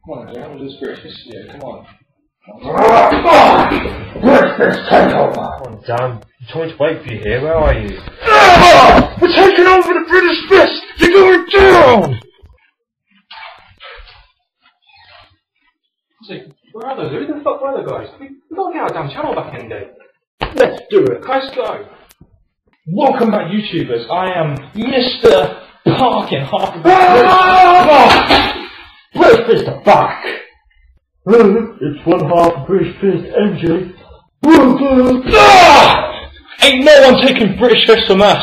Come on, Jay, I'm gonna do this British history here. Come on. Breakfast takeover! Come on, Dan. I'm trying to wait for you here. Where are you? We're taking over the British Fist! You're going down! See, where are those? Who the fuck were the guys? We gotta get our damn channel back in day. Let's do it. Let's go. Welcome back, YouTubers. I am Mr. Parkin, half of the Breakfast are back! It's one half British Fist, MJ. Ain't no one taking British Fist from us.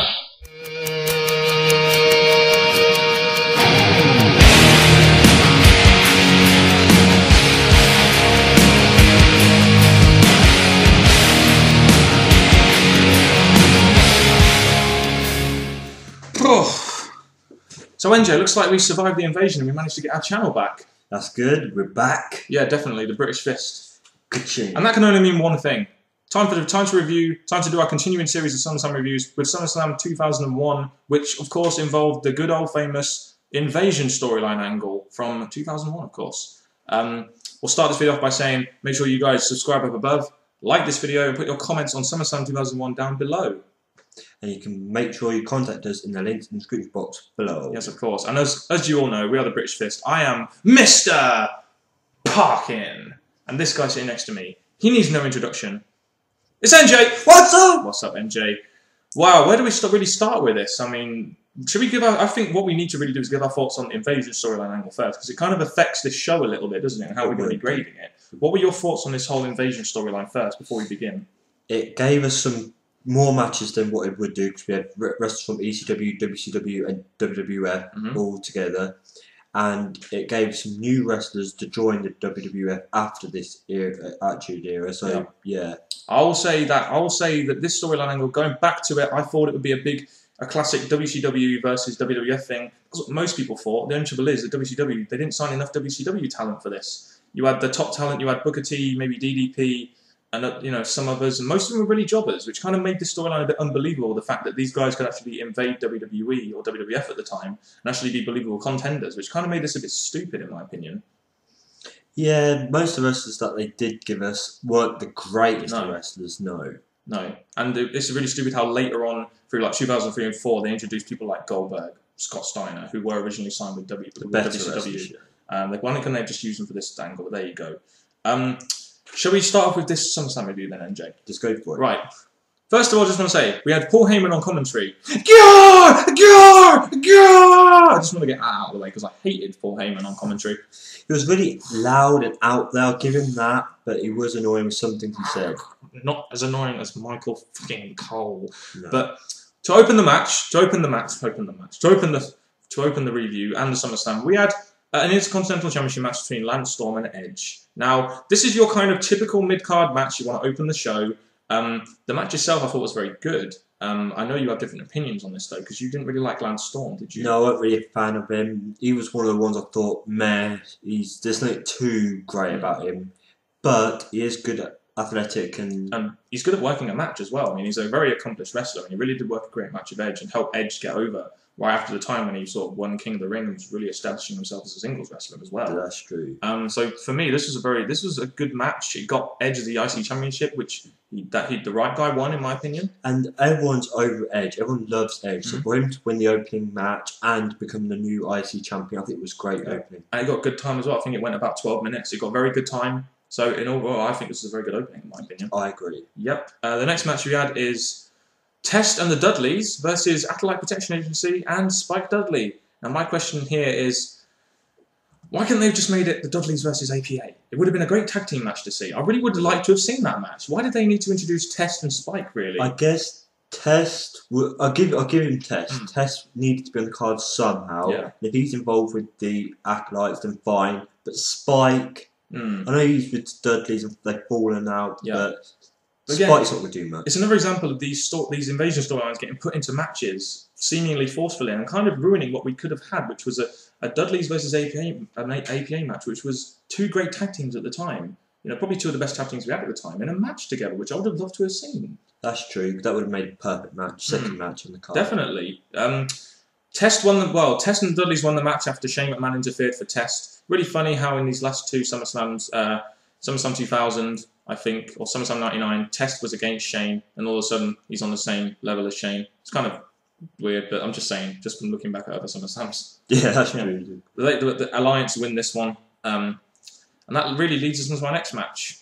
So NJ, looks like we survived the invasion and we managed to get our channel back. That's good, we're back. Yeah, definitely, the British Fist. Ka-ching. And that can only mean one thing. Time to review, time to do our continuing series of SummerSlam reviews with SummerSlam 2001, which of course involved the good old famous invasion storyline angle from 2001, of course. We'll start this video off by saying, make sure you guys subscribe up above, like this video, and put your comments on SummerSlam 2001 down below. And you can make sure you contact us in the links in the description box below. Yes, of course. And as you all know, we are the British Fist. I am Mr. Parkin. And this guy sitting next to me, he needs no introduction. It's NJ! What's up? What's up, NJ? Wow, where do we really start with this? I mean, should we give our... I think what we need to really do is give our thoughts on the invasion storyline angle first, because it kind of affects this show a little bit, doesn't it, and how we're going to be grading it. What were your thoughts on this whole invasion storyline first, before we begin? It gave us some more matches than what it would do, because we had wrestlers from ECW, WCW and WWF all together, and it gave some new wrestlers to join the WWF after this Attitude Era, so yeah. I will say that this storyline angle, going back to it, I thought it would be a classic WCW versus WWF thing. That's what most people thought. The only trouble is that WCW, they didn't sign enough WCW talent for this. You had the top talent, you had Booker T, maybe DDP, and you know, some others, and most of them were really jobbers, which kind of made this storyline a bit unbelievable. The fact that these guys could actually invade WWE or WWF at the time and actually be believable contenders, which kind of made this a bit stupid, in my opinion. Yeah, most of the wrestlers that they did give us weren't the greatest of wrestlers, no. No, and it's really stupid how later on, through like 2003 and 4, they introduced people like Goldberg, Scott Steiner, who were originally signed with WCW. Why couldn't they just use them for this angle? But there you go. Shall we start off with this SummerSlam review then, NJ? Just go for it. Right. First of all, I just want to say, we had Paul Heyman on commentary. I just want to get that out of the way, because I hated Paul Heyman on commentary. He was really loud and out there, I'll give him that, but he was annoying with some things he said. Not as annoying as Michael fucking Cole. No. But to open the review and the SummerSlam, we had an Intercontinental Championship match between Lance Storm and Edge. Now, this is your kind of typical mid-card match. You want to open the show. The match itself I thought was very good. I know you have different opinions on this, though, because you didn't really like Lance Storm, did you? No, I wasn't really a fan of him. He was one of the ones I thought, man, there's nothing too great about him. But he is good at athletic and he's good at working a match as well. I mean, he's a very accomplished wrestler, and he really did work a great match of Edge and help Edge get over right after the time when he sort of won King of the Ring and was really establishing himself as a singles wrestler as well. That's true. So for me, this was a good match. It got Edge the IC Championship, which the right guy won, in my opinion. And everyone's over Edge. Everyone loves Edge. So for him to win the opening match and become the new IC champion, I think it was great opening. And it got good time as well. I think it went about 12 minutes. It got very good time. So in overall, I think this is a very good opening, in my opinion. I agree. Yep. The next match we had is Test and the Dudleys versus Acolyte Protection Agency and Spike Dudley. Now my question here is, why couldn't they have just made it the Dudleys versus APA? It would have been a great tag team match to see. I really would have liked to have seen that match. Why did they need to introduce Test and Spike, really? I guess Test, I'll give him Test. Test needed to be on the card somehow. Yeah. And if he's involved with the Acolytes, then fine. But Spike, I know he's with Dudleys and they've fallen out, but again, Spike's not going to do much. It's another example of these invasion storylines getting put into matches seemingly forcefully and kind of ruining what we could have had, which was a Dudleys versus APA match, which was two great tag teams at the time. You know, probably two of the best tag teams we had at the time in a match together, which I would have loved to have seen. That's true. That would have made a perfect match, second match on the card. Definitely. Test won the Test and the Dudleys won the match after Shane McMahon interfered for Test. Really funny how in these last two SummerSlams, SummerSlam 2000, I think, or SummerSlam 99, Test was against Shane, and all of a sudden he's on the same level as Shane. It's kind of weird, but I'm just saying, just from looking back at other SummerSlams. Yeah, that's true. The Alliance win this one, and that really leads us into our next match,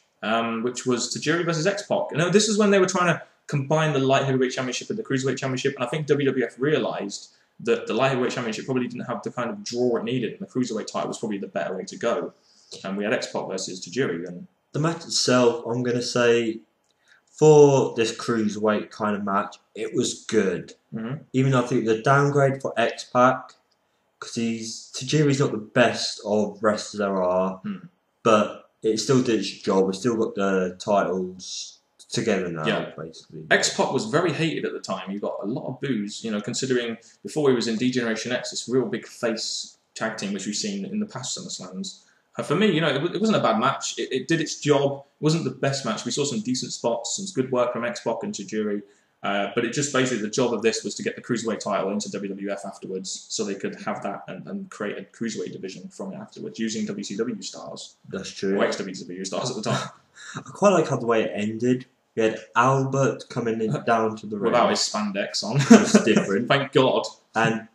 which was Tajiri versus X-Pac. You know, this is when they were trying to combine the Light Heavyweight Championship and the Cruiserweight Championship, and I think WWF realised that the Light Heavyweight Championship probably didn't have the kind of draw it needed, and the Cruiserweight title was probably the better way to go. And we had X-Pac versus Tajiri. And the match itself, I'm going to say, for this Cruiserweight kind of match, it was good. Even though I think the downgrade for X-Pac, because Tajiri's not the best of wrestlers there are, but it still did its job. We still got the titles together now, basically. X-Pac was very hated at the time. He got a lot of boos, you know, considering before he was in D-Generation X, this real big face tag team, which we've seen in the past SummerSlams. For me, you know, it wasn't a bad match. It did its job. It wasn't the best match. We saw some decent spots, some good work from X-Pac and Tajiri. But it just basically, the job of this was to get the Cruiserweight title into WWF afterwards, so they could have that and create a Cruiserweight division from it afterwards, using WCW stars. That's true. Or ex-WCW stars at the time. I quite like how the way it ended. We had Albert coming down to the ring. Without his spandex on. It's different. Thank God.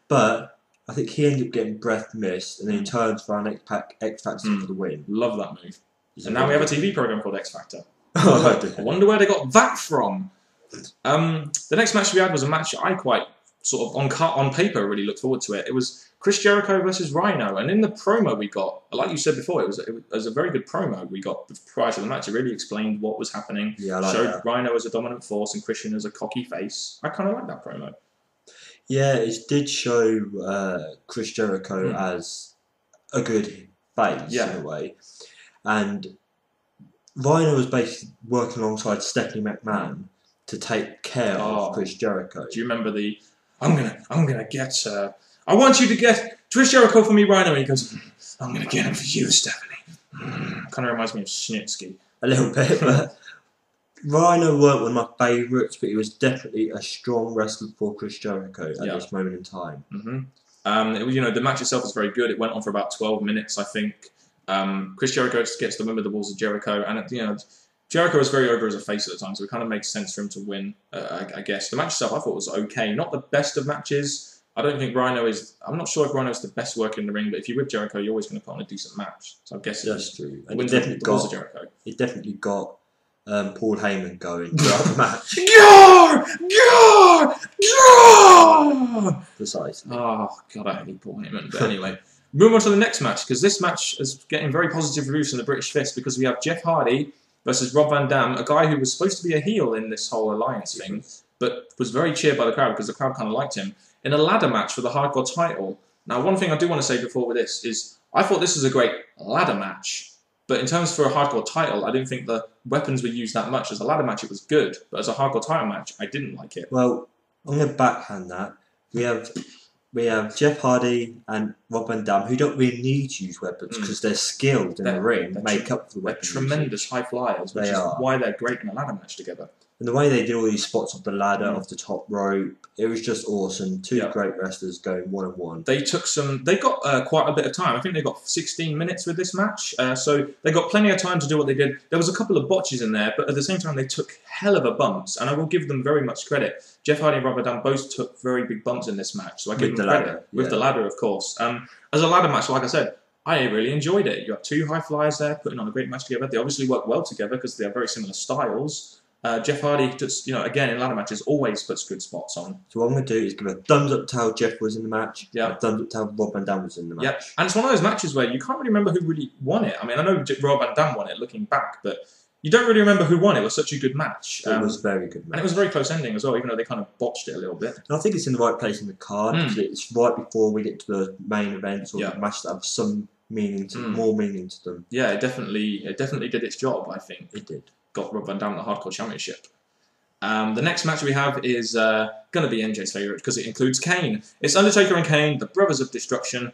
But I think he ended up getting breath missed, and then he turns around X Factor for the win. Love that move. And now we have a TV program called X Factor. I wonder where they got that from. The next match we had was a match I quite sort of on paper really looked forward to it. It was Chris Jericho versus Rhino, and in the promo we got, like you said before, it was a very good promo we got prior to the match. It really explained what was happening. Yeah, I like showed that. Rhino as a dominant force and Christian as a cocky face. I kind of like that promo. Yeah, it did show Chris Jericho as a good face in a way, and Rhino was basically working alongside Stephanie McMahon to take care of Chris Jericho. Do you remember the I'm gonna get I want you to get Chris Jericho for me, Rhino, and he goes, I'm gonna get him for you, Stephanie. Kind of reminds me of Snitsky. A little bit, but Rhino weren't one of my favourites, but he was definitely a strong wrestler for Chris Jericho at this moment in time. It was, you know, the match itself was very good. It went on for about 12 minutes, I think. Chris Jericho gets the win with the Walls of Jericho, and you know, Jericho was very over as a face at the time, so it kind of makes sense for him to win. I guess the match itself I thought was okay, not the best of matches. I don't think Rhino is. I'm not sure if Rhino is the best worker in the ring, but if you're with Jericho, you're always going to put on a decent match. So I guess that's true. And it definitely got Paul Heyman going throughout the match. Precisely. Oh God, I hate Paul Heyman. But anyway, move on to the next match, because this match is getting very positive reviews from the British Fist, because we have Jeff Hardy versus Rob Van Dam, a guy who was supposed to be a heel in this whole alliance thing, but was very cheered by the crowd because the crowd kind of liked him, in a ladder match for the Hardcore title. Now, one thing I do want to say before with this is I thought this was a great ladder match, but in terms for a Hardcore title, I didn't think the weapons were used that much. As a ladder match, it was good, but as a Hardcore title match, I didn't like it. Well, I'm going to backhand that. We have Jeff Hardy and Rob Van Dam, who don't really need to use weapons because they're skilled in the ring, make up for the weapons. They're tremendous high flyers, which is why they're great in a ladder match together. And the way they do all these spots off the ladder, off the top rope, it was just awesome. Two great wrestlers going one-on-one. They got quite a bit of time. I think they got 16 minutes with this match. So they got plenty of time to do what they did. There was a couple of botches in there, but at the same time, they took hell of a bumps. And I will give them very much credit. Jeff Hardy and Rob Van Dam both took very big bumps in this match. So I give them credit. With the ladder, of course. As a ladder match, like I said, I really enjoyed it. You have two high flyers there putting on a great match together. They obviously work well together because they have very similar styles. Jeff Hardy, just, you know, again in ladder matches, always puts good spots on. So what I'm going to do is give a thumbs up to how Jeff was in the match. Yeah. A thumbs up to how Rob Van Dam was in the match. Yeah. And it's one of those matches where you can't really remember who really won it. I mean, I know Rob Van Dam won it looking back, but you don't really remember who won. It was such a good match. It was a very good match. And it was a very close ending as well, even though they kind of botched it a little bit. And I think it's in the right place in the card. It's right before we get to the main events or the match that have some meaning to more meaning to them. Yeah, it definitely did its job, I think. It did. Got Rob Van Dam the Hardcore Championship. The next match we have is going to be MJ's favourite because it includes Kane. It's Undertaker and Kane, the Brothers of Destruction.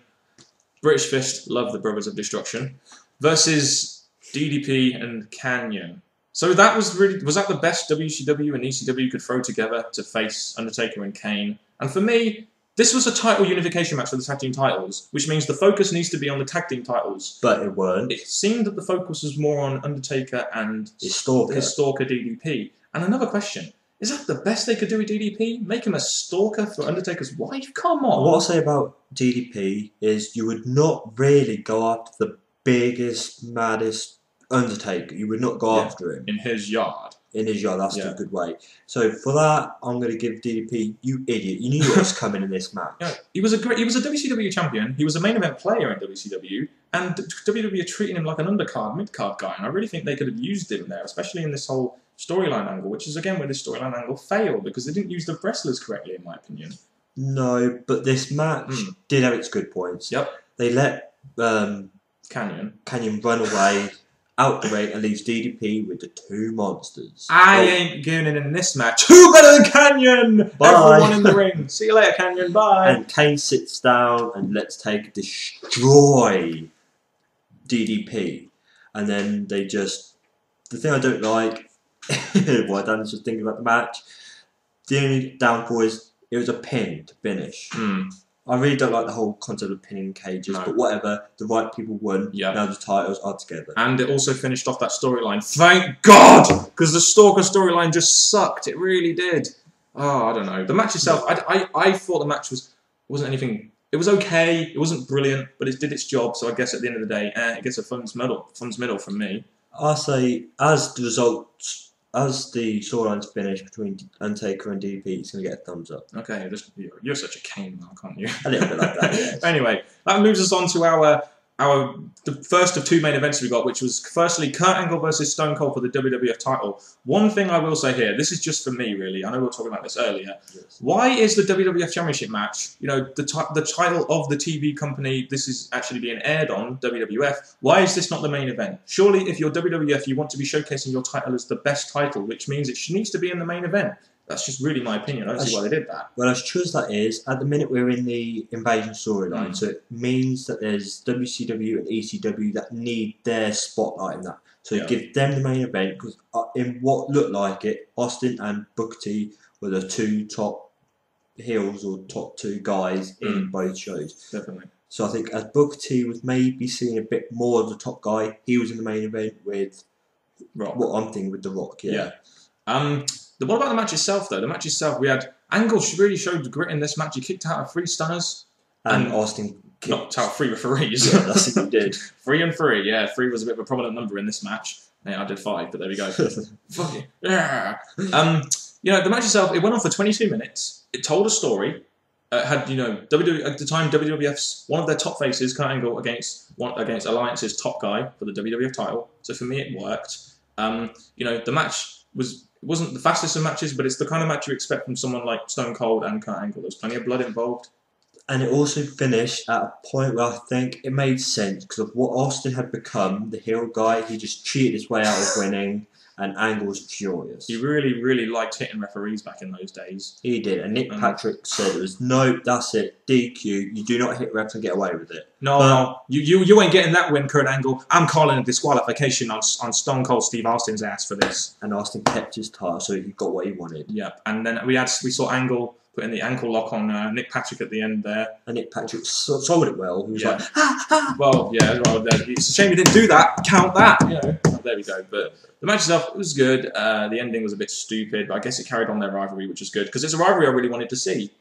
British Fist love the Brothers of Destruction. Versus DDP and Kanyon. So that was that the best WCW and ECW could throw together to face Undertaker and Kane? And for me, This was a title unification match for the tag team titles, which means the focus needs to be on the tag team titles. But it weren't. It seemed that the focus was more on Undertaker and His stalker DDP. And another question. Is that the best they could do with DDP? Make him a stalker for Undertaker's wife? Come on. What I'll say about DDP is you would not really go after the biggest, maddest Undertaker. You would not go after him. In his yard. In his yard, that's a good way. So for that, I'm going to give DDP, you idiot. You knew what was coming in this match. Yeah, he was a WCW champion. He was a main event player in WCW, and WWE are treating him like an undercard, mid-card guy. And I really think they could have used him there, especially in this whole storyline angle, which is again where this storyline angle failed because they didn't use the wrestlers correctly, in my opinion. No, but this match did have its good points. Yep. They let Canyon run away. Out the ring and leaves DDP with the two monsters. I ain't going in this match. Who better than Canyon? Bye. Everyone in the ring. See you later, Canyon. Bye. And Kane sits down and let's destroy DDP. And then they just... The thing I don't like, what Dan's just thinking about the match, the only downfall is it was a pin to finish. I really don't like the whole concept of pinning cages, but whatever, the right people won, now the titles are together. And it also finished off that storyline. Thank God! Because the Stalker storyline just sucked. It really did. Oh, I don't know. The match itself, I thought the match wasn't anything... It was okay, it wasn't brilliant, but it did its job, so I guess at the end of the day, it gets a funds medal from me. I'll say, as the storylines finish between Undertaker and DDP, it's going to get a thumbs up. Okay, you're such a cane now, can't you? A little bit like that, yes. Anyway, that moves us on to the first of two main events we got, which was firstly Kurt Angle versus Stone Cold for the WWF title. One thing I will say here, this is just for me really, I know we were talking about this earlier. Yes. Why is the WWF Championship match, you know, the title of the TV company this is actually being aired on, WWF, why is this not the main event? Surely if you're WWF, you want to be showcasing your title as the best title, which means it needs to be in the main event. That's just really my opinion. I don't see why they did that. Well, as true as that is, at the minute we're in the Invasion storyline, so it means that there's WCW and ECW that need their spotlight in that. So give them the main event, because in what looked like it, Austin and Booker T were the two top heels or top two guys in both shows. Definitely. So I think as Booker T was maybe seeing a bit more of the top guy, he was in the main event with Rock. What I'm thinking with The Rock, What about the match itself, though? The match itself, we had Angle really showed grit in this match. He kicked out 3 stunners. And Austin knocked out 3 referees. Yeah, that's what he did. 3 and 3, yeah. 3 was a bit of a prominent number in this match. Yeah, I did 5, but there we go. Fucking yeah. You know, the match itself, it went on for 22 minutes. It told a story. Had, you know, at the time, WWF's one of their top faces, Kurt Angle, against Alliance's top guy for the WWF title. So for me, it worked. You know, the match wasn't the fastest of matches, but it's the kind of match you expect from someone like Stone Cold and Kurt Angle. There's plenty of blood involved. And it also finished at a point where I think it made sense because of what Austin had become, the heel guy. He just cheated his way out of winning, and Angle was furious. He really, really liked hitting referees back in those days. He did, and Nick Patrick said it was, no, that's it, DQ, you do not hit refs and get away with it. No, you ain't getting that win, Kurt Angle. I'm calling a disqualification on Stone Cold Steve Austin's ass for this. And Austin kept his title, so he got what he wanted. Yeah, and then we saw Angle putting the ankle lock on Nick Patrick at the end there. And Nick Patrick sold it well. He was like, well, it's a shame he didn't do that. Count that, you know. There we go. But the match itself was good. The ending was a bit stupid, but I guess it carried on their rivalry, which was good because it's a rivalry I really wanted to see.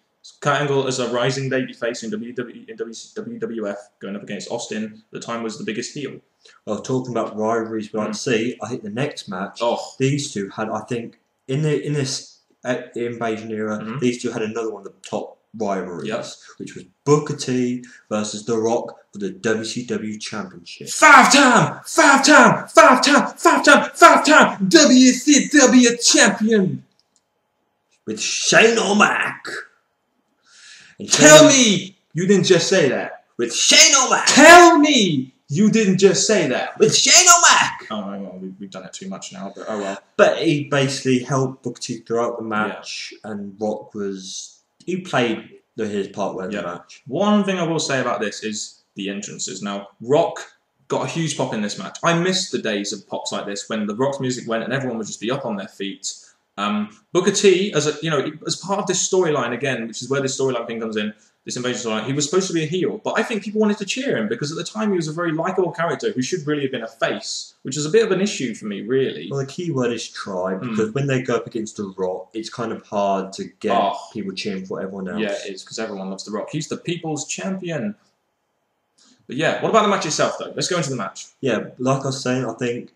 Kurt Angle as a rising babyface in WWF going up against Austin. At the time was the biggest heel. Well, talking about rivalries we like to see, I think the next match, these two had, I think, in this Invasion era, these two had another one of the top rivalries, which was Booker T versus The Rock for the WCW Championship. 5-time WCW champion with Shane O'Mac. Tell me you didn't just say that. With Shane O'Mac. Tell me you didn't just say that. With Shane O'Mac. Oh, well, we've done it too much now, but oh well. But he basically helped Booker T throughout the match, and Rock he played his part well in the match. One thing I will say about this is the entrances. Now, Rock got a huge pop in this match. I missed the days of pops like this when the Rock's music went and everyone would just be up on their feet. Booker T, as part of this storyline again, which is where this storyline thing comes in, this invasion storyline. He was supposed to be a heel, but I think people wanted to cheer him because at the time he was a very likable character who should really have been a face, which is a bit of an issue for me, really. Well, the key word is try, because when they go up against The Rock, it's kind of hard to get people cheering for everyone else. Yeah, it is, because everyone loves The Rock. He's the people's champion. But yeah, what about the match itself, though? Let's go into the match. Yeah, like I was saying, I think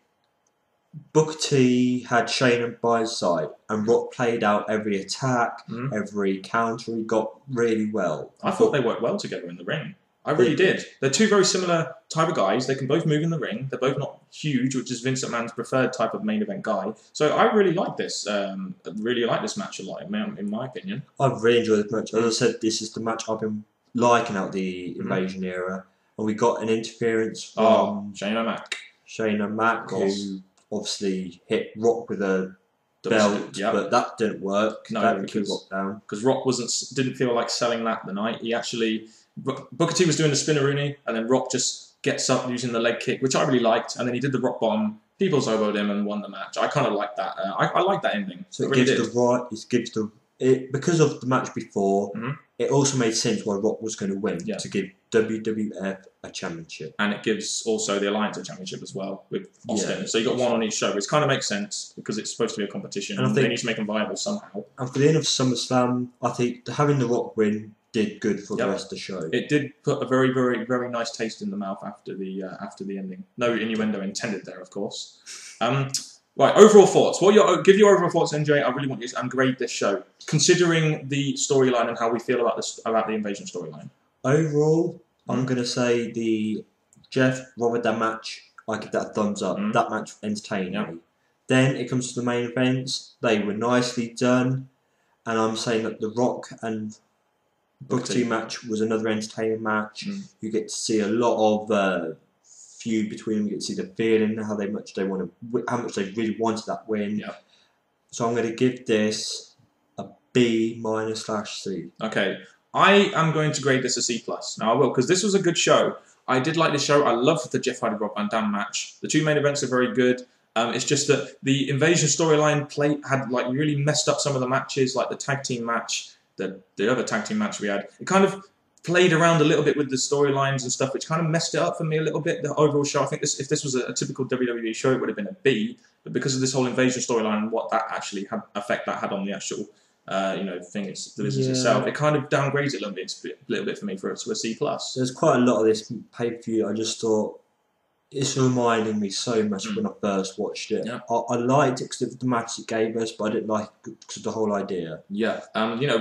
Booker T had Shayna by his side, and Rock played out every attack, every counter he got really well. I thought they worked well together in the ring. I really did. They're two very similar type of guys. They can both move in the ring. They're both not huge, which is Vince McMahon's preferred type of main event guy. So I really like this. Really like this match a lot, in my opinion. I've really enjoyed this match. As I said, this is the match I've been liking out the Invasion era, and we got an interference from Shayna Mac, who obviously hit Rock with a belt, but that didn't work. No, that didn't keep Rock down because Rock didn't feel like selling that the night. He actually Booker T was doing the spinneroonie, and then Rock just gets up using the leg kick, which I really liked, and then he did the Rock bomb. People's elbowed him and won the match. I kind of like that. I like that ending. So it gives because of the match before. It also made sense why Rock was going to win to give WWF a championship, and it gives also the Alliance a championship as well with Austin. Yeah. So you got one on each show, which kind of makes sense because it's supposed to be a competition, and they need to make them viable somehow. And for the end of SummerSlam, I think having the Rock win did good for the rest of the show. It did put a very, very, very nice taste in the mouth after the ending. No innuendo intended there, of course. Right, overall thoughts. Give your overall thoughts, NJ. I really want you to grade this show, considering the storyline and how we feel about the invasion storyline. Overall, I'm going to say the Jeff Rotterdam match, I give that a thumbs up. That match entertained me. Then it comes to the main events. They were nicely done. And I'm saying that the Rock and Booker T match was another entertaining match. You get to see a lot of feud between them. You get to see the feeling, how much they really wanted that win. So I'm going to give this a B-/C. Okay, I am going to grade this a C+. Now I will, because this was a good show. I did like this show. I loved the Jeff Hardy Rob Van Dam match. The two main events are very good. It's just that the invasion storyline had really messed up some of the matches, like the tag team match, the other tag team match we had. It kind of played around a little bit with the storylines and stuff, which kind of messed it up for me a little bit, the overall show. I think if this was a typical WWE show, it would have been a B, but because of this whole invasion storyline and what that actually effect that had on the actual thing, the business itself, it kind of downgrades it a little bit for me to a C+. There's quite a lot of this pay-per-view. I just thought it's reminding me so much when I first watched it. I liked it because of the match it gave us, but I didn't like it because of the whole idea. Yeah,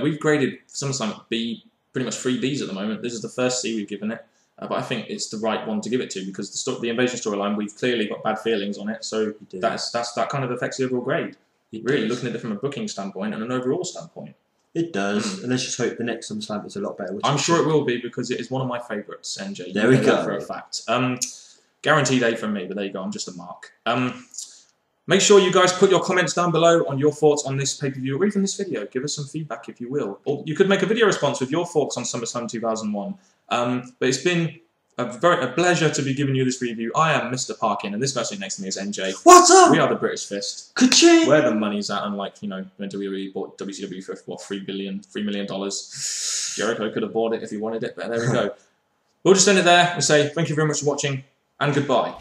we've graded SummerSlam B, pretty much 3 Bs at the moment. This is the first C we've given it, but I think it's the right one to give it to because the invasion storyline, we've clearly got bad feelings on it, so that kind of affects the overall grade. Really looking at it from a booking standpoint and an overall standpoint. It does, and let's just hope the next SummerSlam is a lot better. I'm sure it will be because it is one of my favourites, NJ. There we go. For a fact. Guaranteed A from me, but there you go, I'm just a mark. Make sure you guys put your comments down below on your thoughts on this pay-per-view or even this video. Give us some feedback if you will. Or you could make a video response with your thoughts on SummerSlam 2001. But it's been a pleasure to be giving you this review. I am Mr. Parkin, and this person next to me is NJ. What's up? We are the British Fist. Ka-ching! Where the money's at, unlike, when WWE bought WCW for, what, $3 million? Jericho could have bought it if he wanted it, but there we go. We'll just end it there and say thank you very much for watching, and goodbye.